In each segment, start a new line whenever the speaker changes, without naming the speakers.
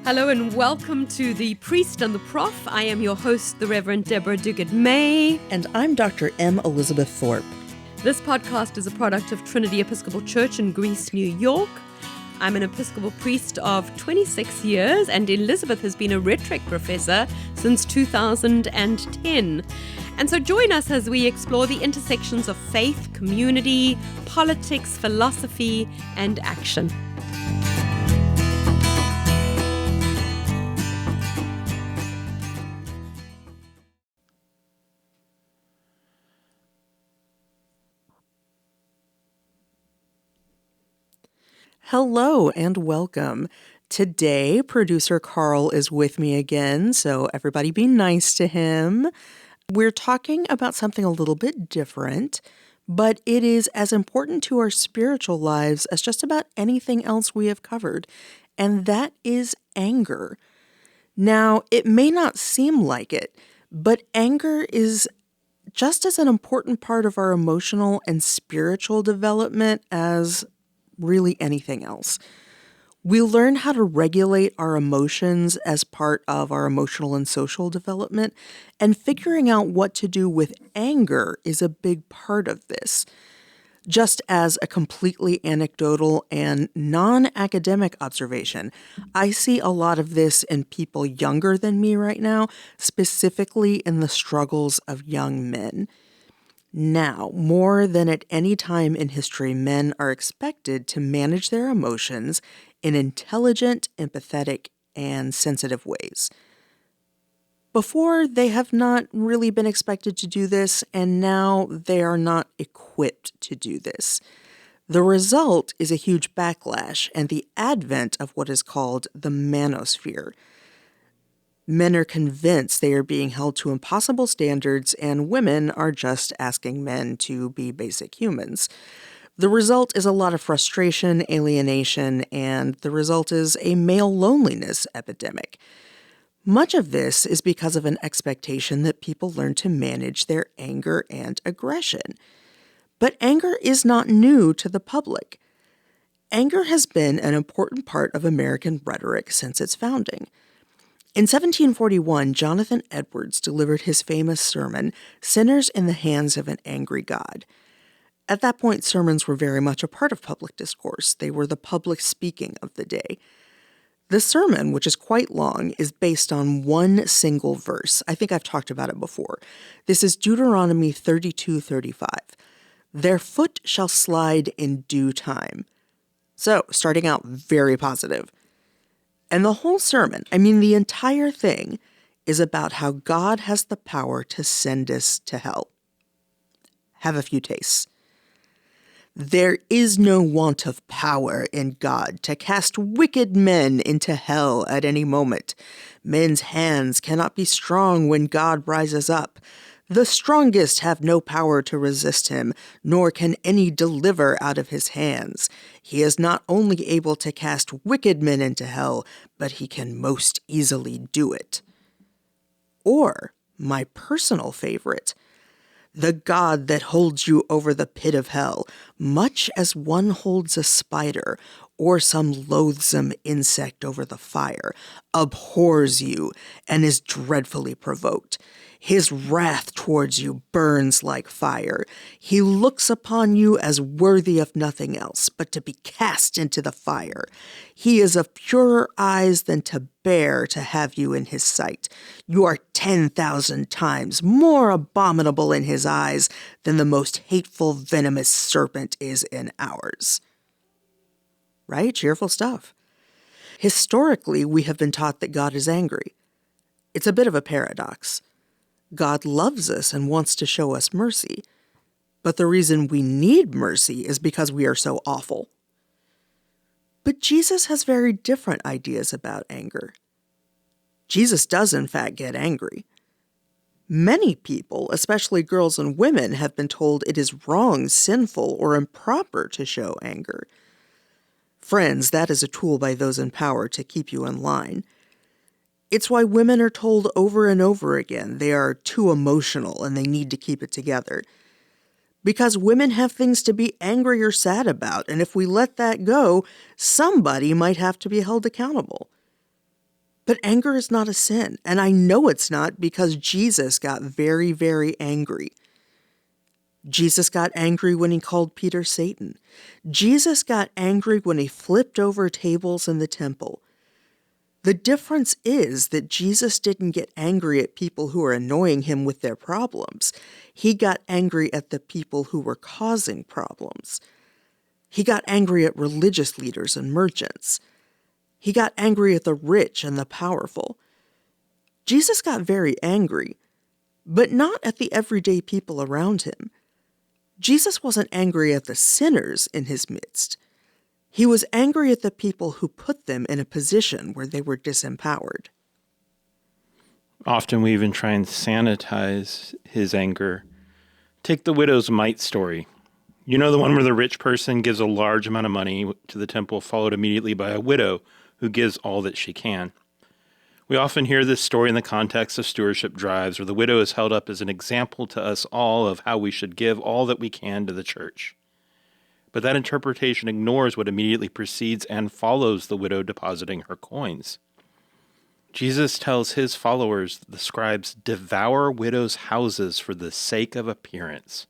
Hello and welcome to The Priest and the Prof. I am your host, the Reverend Deborah Duguid-May.
And I'm Dr. M. Elizabeth Thorpe.
This podcast is a product of Trinity Episcopal Church in Greece, New York. I'm an Episcopal priest of 26 years, and Elizabeth has been a rhetoric professor since 2010. And so join us as we explore the intersections of faith, community, politics, philosophy, and action.
Hello and welcome. Today, producer Carl is with me again, so everybody be nice to him. We're talking about something a little bit different, but it is as important to our spiritual lives as just about anything else we have covered, and that is anger. Now, it may not seem like it, but anger is just as an important part of our emotional and spiritual development as really anything else. We learn how to regulate our emotions as part of our emotional and social development, and figuring out what to do with anger is a big part of this. Just as a completely anecdotal and non-academic observation, I see a lot of this in people younger than me right now, specifically in the struggles of young men. Now, more than at any time in history, men are expected to manage their emotions in intelligent, empathetic, and sensitive ways. Before, they have not really been expected to do this, and now they are not equipped to do this. The result is a huge backlash and the advent of what is called the manosphere. Men are convinced they are being held to impossible standards, and women are just asking men to be basic humans. The result is a lot of frustration, alienation, and the result is a male loneliness epidemic. Much of this is because of an expectation that people learn to manage their anger and aggression. But anger is not new to the public. Anger has been an important part of American rhetoric since its founding. In 1741, Jonathan Edwards delivered his famous sermon, Sinners in the Hands of an Angry God. At that point, sermons were very much a part of public discourse. They were the public speaking of the day. The sermon, which is quite long, is based on one single verse. I think I've talked about it before. This is Deuteronomy 32:35. Their foot shall slide in due time. So, starting out very positive. And the whole sermon, the entire thing, is about how God has the power to send us to hell. Have a few tastes. There is no want of power in God to cast wicked men into hell at any moment. Men's hands cannot be strong when God rises up. The strongest have no power to resist him, nor can any deliver out of his hands. He is not only able to cast wicked men into hell, but he can most easily do it. Or, my personal favorite, the God that holds you over the pit of hell, much as one holds a spider or some loathsome insect over the fire, abhors you and is dreadfully provoked. His wrath towards you burns like fire. He looks upon you as worthy of nothing else but to be cast into the fire. He is of purer eyes than to bear to have you in his sight. You are 10,000 times more abominable in his eyes than the most hateful, venomous serpent is in ours. Right? Cheerful stuff. Historically, we have been taught that God is angry. It's a bit of a paradox. God loves us and wants to show us mercy. But the reason we need mercy is because we are so awful. But Jesus has very different ideas about anger. Jesus does, in fact, get angry. Many people, especially girls and women, have been told it is wrong, sinful, or improper to show anger. Friends, that is a tool by those in power to keep you in line. It's why women are told over and over again they are too emotional and they need to keep it together. Because women have things to be angry or sad about, and if we let that go, somebody might have to be held accountable. But anger is not a sin, and I know it's not because Jesus got very, very angry. Jesus got angry when he called Peter Satan. Jesus got angry when he flipped over tables in the temple. The difference is that Jesus didn't get angry at people who were annoying him with their problems. He got angry at the people who were causing problems. He got angry at religious leaders and merchants. He got angry at the rich and the powerful. Jesus got very angry, but not at the everyday people around him. Jesus wasn't angry at the sinners in his midst. He was angry at the people who put them in a position where they were disempowered.
Often we even try and sanitize his anger. Take the widow's mite story. You know, the one where the rich person gives a large amount of money to the temple, followed immediately by a widow who gives all that she can. We often hear this story in the context of stewardship drives, where the widow is held up as an example to us all of how we should give all that we can to the church. But that interpretation ignores what immediately precedes and follows the widow depositing her coins. Jesus tells his followers, the scribes, devour widows' houses for the sake of appearance,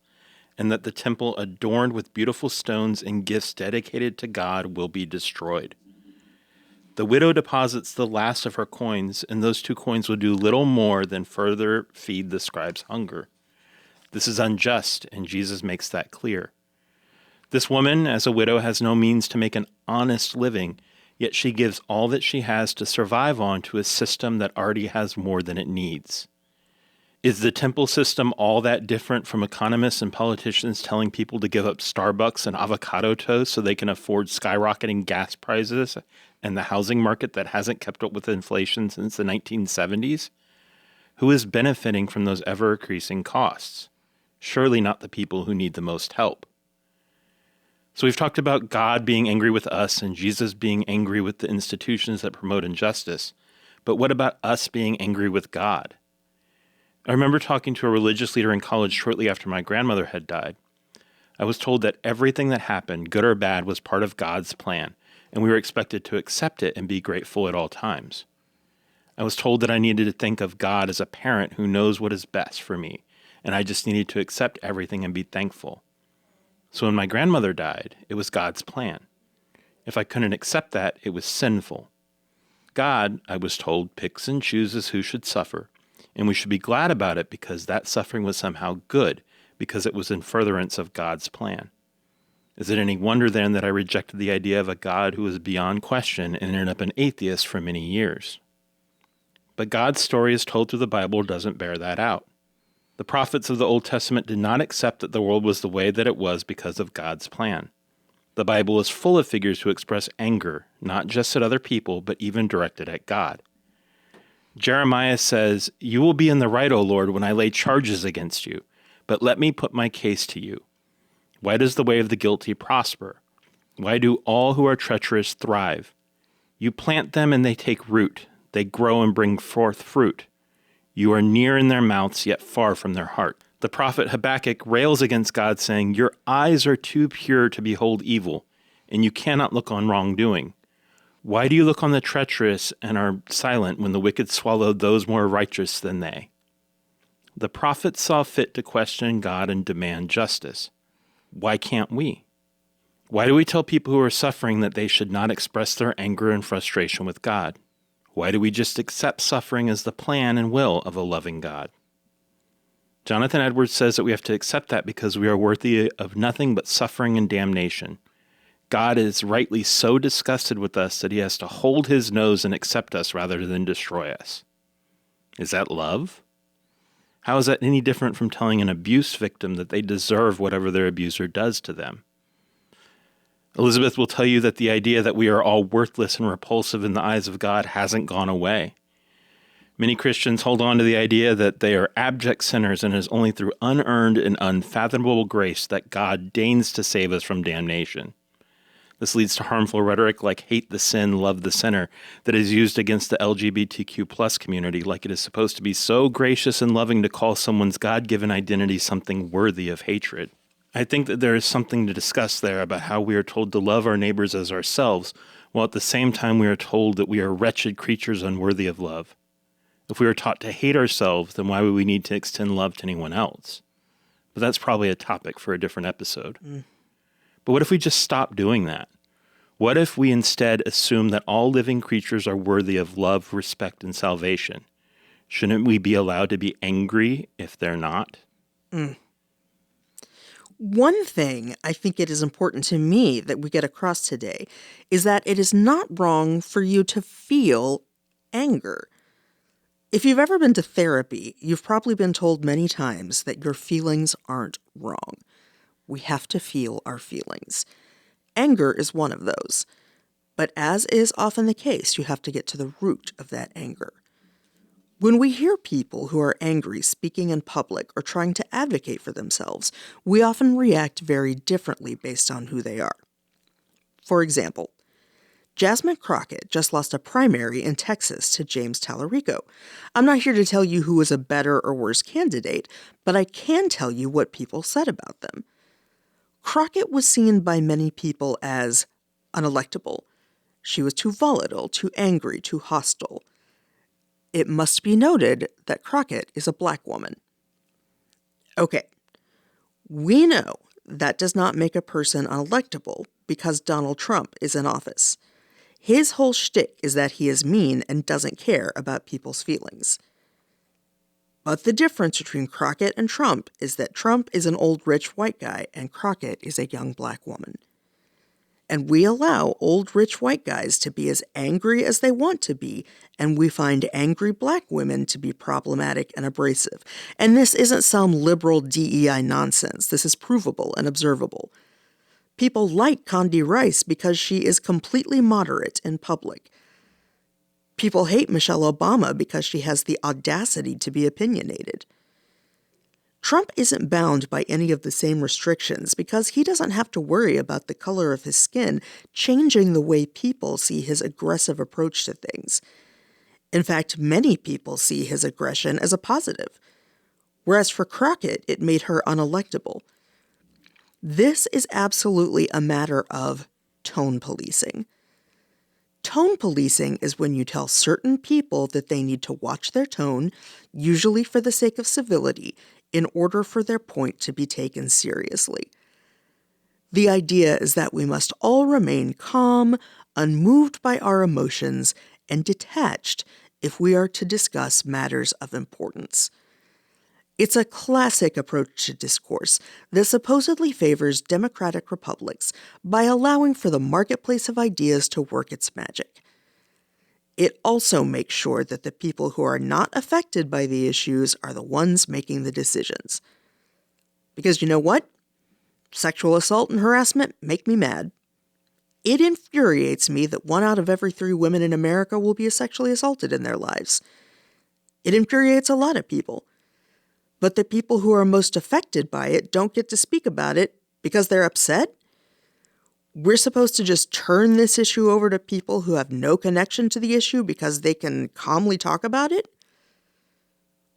and that the temple adorned with beautiful stones and gifts dedicated to God will be destroyed. The widow deposits the last of her coins, and those 2 coins will do little more than further feed the scribe's hunger. This is unjust, and Jesus makes that clear. This woman, as a widow, has no means to make an honest living, yet she gives all that she has to survive on to a system that already has more than it needs. Is the temple system all that different from economists and politicians telling people to give up Starbucks and avocado toast so they can afford skyrocketing gas prices and the housing market that hasn't kept up with inflation since the 1970s? Who is benefiting from those ever-increasing costs? Surely not the people who need the most help. So we've talked about God being angry with us and Jesus being angry with the institutions that promote injustice. But what about us being angry with God? I remember talking to a religious leader in college shortly after my grandmother had died. I was told that everything that happened, good or bad, was part of God's plan, and we were expected to accept it and be grateful at all times. I was told that I needed to think of God as a parent who knows what is best for me, and I just needed to accept everything and be thankful. So when my grandmother died, it was God's plan. If I couldn't accept that, it was sinful. God, I was told, picks and chooses who should suffer, and we should be glad about it because that suffering was somehow good, because it was in furtherance of God's plan. Is it any wonder then that I rejected the idea of a God who was beyond question and ended up an atheist for many years? But God's story as told through the Bible doesn't bear that out. The prophets of the Old Testament did not accept that the world was the way that it was because of God's plan. The Bible is full of figures who express anger, not just at other people, but even directed at God. Jeremiah says, "You will be in the right, O Lord, when I lay charges against you, but let me put my case to you. Why does the way of the guilty prosper? Why do all who are treacherous thrive? You plant them and they take root. They grow and bring forth fruit. You are near in their mouths, yet far from their heart." The prophet Habakkuk rails against God, saying, "Your eyes are too pure to behold evil, and you cannot look on wrongdoing. Why do you look on the treacherous and are silent when the wicked swallowed those more righteous than they?" The prophet saw fit to question God and demand justice. Why can't we? Why do we tell people who are suffering that they should not express their anger and frustration with God? Why do we just accept suffering as the plan and will of a loving God? Jonathan Edwards says that we have to accept that because we are worthy of nothing but suffering and damnation. God is rightly so disgusted with us that he has to hold his nose and accept us rather than destroy us. Is that love? How is that any different from telling an abuse victim that they deserve whatever their abuser does to them? Elizabeth will tell you that the idea that we are all worthless and repulsive in the eyes of God hasn't gone away. Many Christians hold on to the idea that they are abject sinners and it is only through unearned and unfathomable grace that God deigns to save us from damnation. This leads to harmful rhetoric like hate the sin, love the sinner, that is used against the LGBTQ plus community, like it is supposed to be so gracious and loving to call someone's God-given identity something worthy of hatred. I think that there is something to discuss there about how we are told to love our neighbors as ourselves, while at the same time we are told that we are wretched creatures unworthy of love. If we are taught to hate ourselves, then why would we need to extend love to anyone else? But that's probably a topic for a different episode. But what if we just stop doing that? What if we instead assume that all living creatures are worthy of love, respect, and salvation? Shouldn't we be allowed to be angry if they're not?
One thing I think it is important to me that we get across today is that it is not wrong for you to feel anger. If you've ever been to therapy, you've probably been told many times that your feelings aren't wrong. We have to feel our feelings. Anger is one of those. But as is often the case, you have to get to the root of that anger. When we hear people who are angry speaking in public or trying to advocate for themselves, we often react very differently based on who they are. For example, Jasmine Crockett just lost a primary in Texas to James Tallarico. I'm not here to tell you who was a better or worse candidate, but I can tell you what people said about them. Crockett was seen by many people as unelectable. She was too volatile, too angry, too hostile. It must be noted that Crockett is a black woman. Okay, we know that does not make a person unelectable because Donald Trump is in office. His whole shtick is that he is mean and doesn't care about people's feelings. But the difference between Crockett and Trump is that Trump is an old rich white guy and Crockett is a young black woman. And we allow old rich white guys to be as angry as they want to be, and we find angry black women to be problematic and abrasive. And this isn't some liberal DEI nonsense. This is provable and observable. People like Condi Rice because she is completely moderate in public. People hate Michelle Obama because she has the audacity to be opinionated. Trump isn't bound by any of the same restrictions because he doesn't have to worry about the color of his skin changing the way people see his aggressive approach to things. In fact, many people see his aggression as a positive, whereas for Crockett, it made her unelectable. This is absolutely a matter of tone policing. Tone policing is when you tell certain people that they need to watch their tone, usually for the sake of civility, in order for their point to be taken seriously. The idea is that we must all remain calm, unmoved by our emotions, and detached if we are to discuss matters of importance. It's a classic approach to discourse that supposedly favors democratic republics by allowing for the marketplace of ideas to work its magic. It also makes sure that the people who are not affected by the issues are the ones making the decisions. Because you know what? Sexual assault and harassment make me mad. It infuriates me that 1 out of every 3 women in America will be sexually assaulted in their lives. It infuriates a lot of people. But the people who are most affected by it don't get to speak about it because they're upset? We're supposed to just turn this issue over to people who have no connection to the issue because they can calmly talk about it?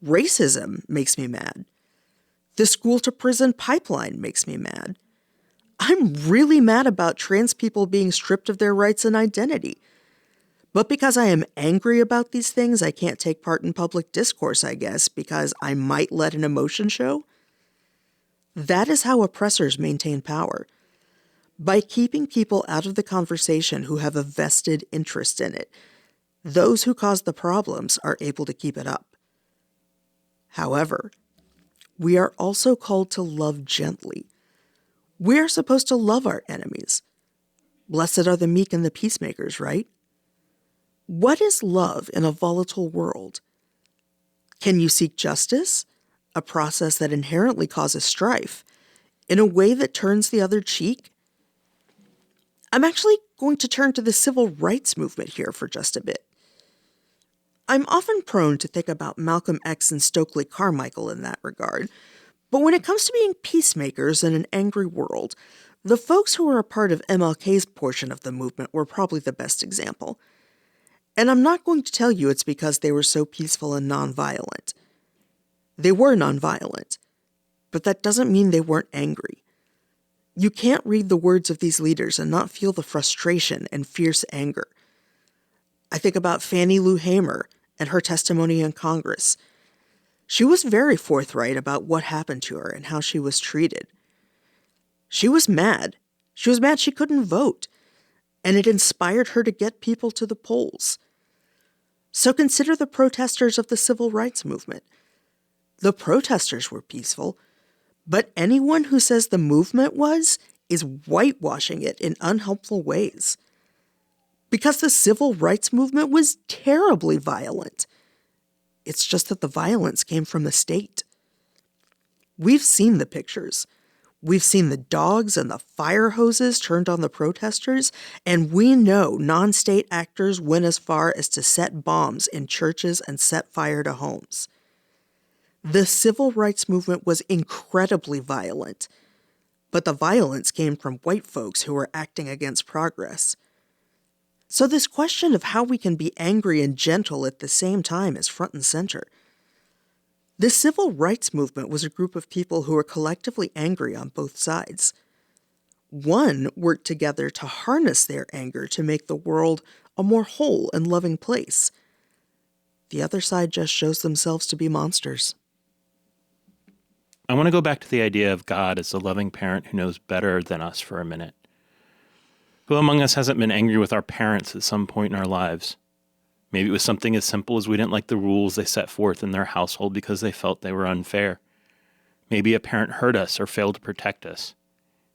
Racism makes me mad. The school-to-prison pipeline makes me mad. I'm really mad about trans people being stripped of their rights and identity. But because I am angry about these things, I can't take part in public discourse, I guess, because I might let an emotion show. That is how oppressors maintain power. By keeping people out of the conversation who have a vested interest in it, those who cause the problems are able to keep it up. However, we are also called to love gently. We are supposed to love our enemies. Blessed are the meek and the peacemakers, right? What is love in a volatile world? Can you seek justice, a process that inherently causes strife, in a way that turns the other cheek? I'm actually going to turn to the civil rights movement here for just a bit. I'm often prone to think about Malcolm X and Stokely Carmichael in that regard, but when it comes to being peacemakers in an angry world, the folks who were a part of MLK's portion of the movement were probably the best example. And I'm not going to tell you it's because they were so peaceful and nonviolent. They were nonviolent, but that doesn't mean they weren't angry. You can't read the words of these leaders and not feel the frustration and fierce anger. I think about Fannie Lou Hamer and her testimony in Congress. She was very forthright about what happened to her and how she was treated. She was mad. She was mad she couldn't vote, and it inspired her to get people to the polls. So consider the protesters of the civil rights movement. The protesters were peaceful, but anyone who says the movement was is whitewashing it in unhelpful ways. Because the civil rights movement was terribly violent. It's just that the violence came from the state. We've seen the pictures. We've seen the dogs and the fire hoses turned on the protesters, and we know non-state actors went as far as to set bombs in churches and set fire to homes. The civil rights movement was incredibly violent, but the violence came from white folks who were acting against progress. So this question of how we can be angry and gentle at the same time is front and center. The civil rights movement was a group of people who were collectively angry on both sides. One worked together to harness their anger to make the world a more whole and loving place. The other side just shows themselves to be monsters.
I want to go back to the idea of God as a loving parent who knows better than us for a minute. Who among us hasn't been angry with our parents at some point in our lives? Maybe it was something as simple as we didn't like the rules they set forth in their household because they felt they were unfair. Maybe a parent hurt us or failed to protect us.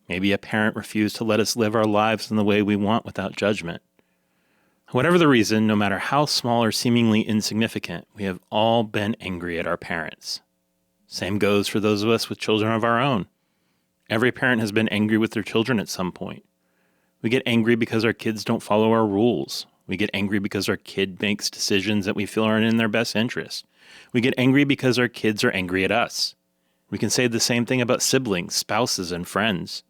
Maybe a parent refused to let us live our lives in the way we want without judgment. Whatever the reason, no matter how small or seemingly insignificant, we have all been angry at our parents. Same goes for those of us with children of our own. Every parent has been angry with their children at some point. We get angry because our kids don't follow our rules. We get angry because our kid makes decisions that we feel aren't in their best interest. We get angry because our kids are angry at us. We can say the same thing about siblings, spouses, and friends.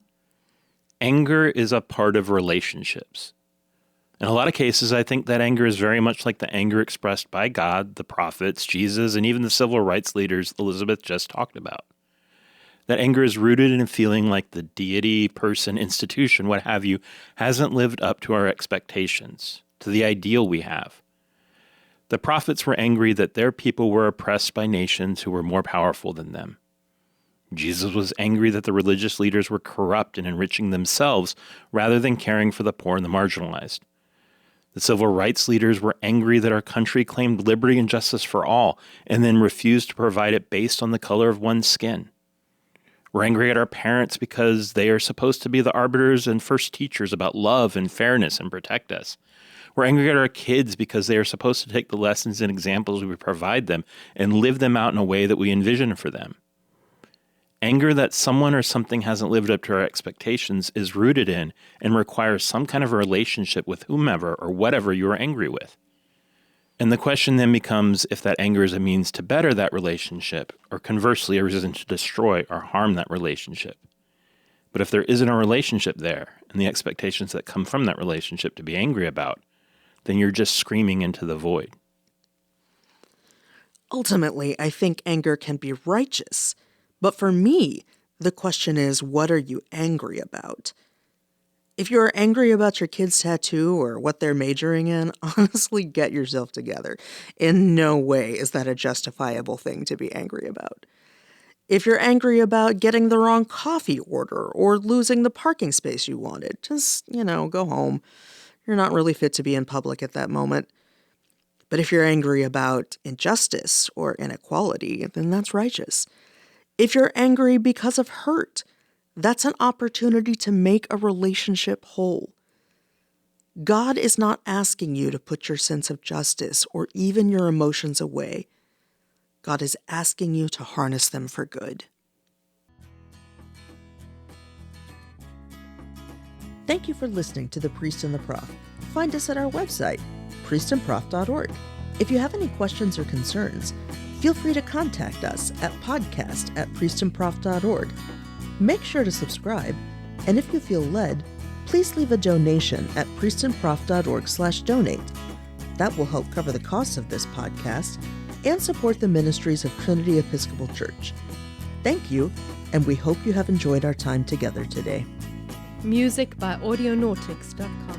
Anger is a part of relationships. In a lot of cases, I think that anger is very much like the anger expressed by God, the prophets, Jesus, and even the civil rights leaders Elizabeth just talked about. That anger is rooted in a feeling like the deity, person, institution, what have you, hasn't lived up to our expectations, to the ideal we have. The prophets were angry that their people were oppressed by nations who were more powerful than them. Jesus was angry that the religious leaders were corrupt and enriching themselves rather than caring for the poor and the marginalized. The civil rights leaders were angry that our country claimed liberty and justice for all and then refused to provide it based on the color of one's skin. We're angry at our parents because they are supposed to be the arbiters and first teachers about love and fairness and protect us. We're angry at our kids because they are supposed to take the lessons and examples we provide them and live them out in a way that we envision for them. Anger that someone or something hasn't lived up to our expectations is rooted in and requires some kind of a relationship with whomever or whatever you are angry with. And the question then becomes if that anger is a means to better that relationship, or conversely, a reason to destroy or harm that relationship. But if there isn't a relationship there, and the expectations that come from that relationship to be angry about, then you're just screaming into the void.
Ultimately, I think anger can be righteous. But for me, the question is, what are you angry about? If you're angry about your kid's tattoo or what they're majoring in, honestly, get yourself together. In no way is that a justifiable thing to be angry about. If you're angry about getting the wrong coffee order or losing the parking space you wanted, just, go home. You're not really fit to be in public at that moment. But if you're angry about injustice or inequality, then that's righteous. If you're angry because of hurt, that's an opportunity to make a relationship whole. God is not asking you to put your sense of justice or even your emotions away. God is asking you to harness them for good. Thank you for listening to The Priest and the Prof. Find us at our website, priestandprof.org. If you have any questions or concerns, feel free to contact us at podcast@priestandprof.org. Make sure to subscribe, and if you feel led, please leave a donation at priestandprof.org/donate. That will help cover the costs of this podcast and support the ministries of Trinity Episcopal Church. Thank you, and we hope you have enjoyed our time together today.
Music by audionautics.com.